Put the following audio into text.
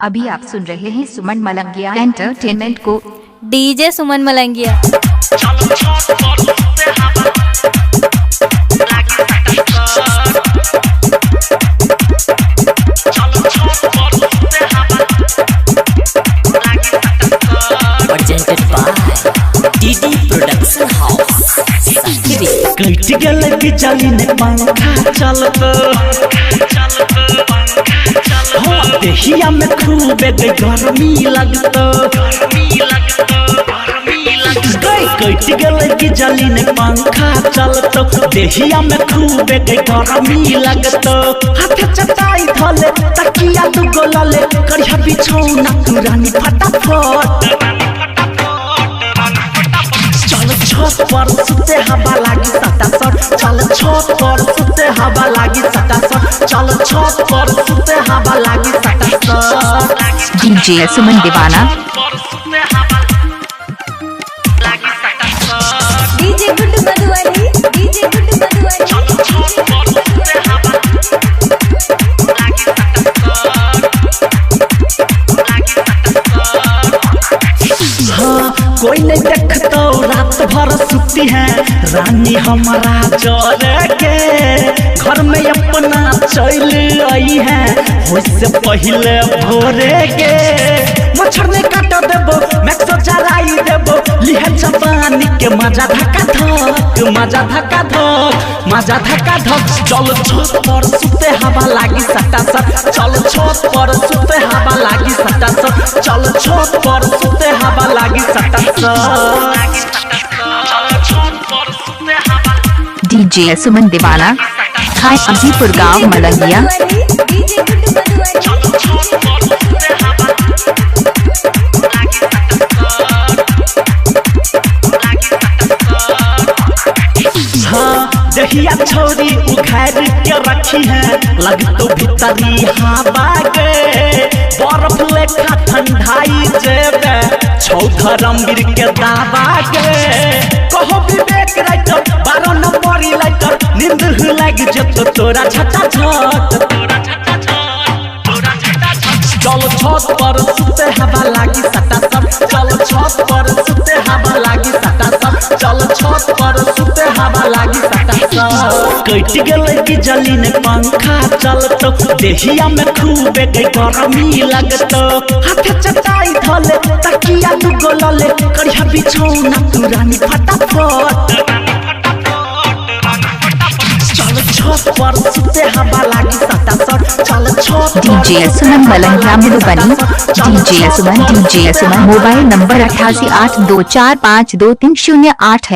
अभी आप सुन रहे हैं सुमन मलंगिया एंटरटेनमेंट को। DJ Suman Malangiya. Presented by DD Production House। कट गल की जाली ने पंखा चलत हो देहिया में खूब गर्मी लगत। कट गल की जाली ने पंखा चलत देहिया में खूब गर्मी लगत। हाथ चटाई धले तकिया दू गोलले करिया बिछौना तू रानी फटाफट। छत पर सुते हवा लागी सटासट चल छत पर सुते हवा लागी सटासट चल छत पर सुते हवा लागी सटासट। डीजे सुमन दीवाना। डीजे गुड्डू मधुवाली। डीजे गुड्डू मधुवाली। हाँ कोई नहीं देखता रात भर सुती है रानी हमारा जोर के घर में अपना चल आई है उससे पहले भोरे के। मच्छर ने काट देबो मैक्सो जराई देबो लिहे जवानी के मजा धक्का धक मजा धक्का धक मजा धक्का धक। चल छत पर सुते हवा लागी सटासट चल छत पर सुते हवा लागी सटासट चल छत पर सुते हवा लागी सटासट। डीजे सुमन दीवाना। हाय अजीपुर गांव मलंगिया। डीजे गुड्डू मधुवाली। हाँ दहिया छोरी उघार के रखी है लग तो भीतरी हवा गे बर्फ लेखा ठंडाई जेबे छौधरमवीर के दावा गे। कहो विवेक राइटर 12 नंबरी लाइटर नींद लग जत तोरा झटा झट। चल छत पर सुते हवा लागी सटासट चल छत पर सुते हवा लागी सटासट चल छत पर सुते हवा लागी सटासट। कट गल की जली ने पंखा चलत देहिया में खूब गर्मी लगत। हाथ चटाई धले तकिया दू गोलले करिया बिछौना तू रानी फटाफट। चल छत पर सुते हवा लागी सटासट चल छत। डीजे सुमन मलंगिया मधुबनी। डीजे सुमन मोबाइल नंबर 8882452308 है।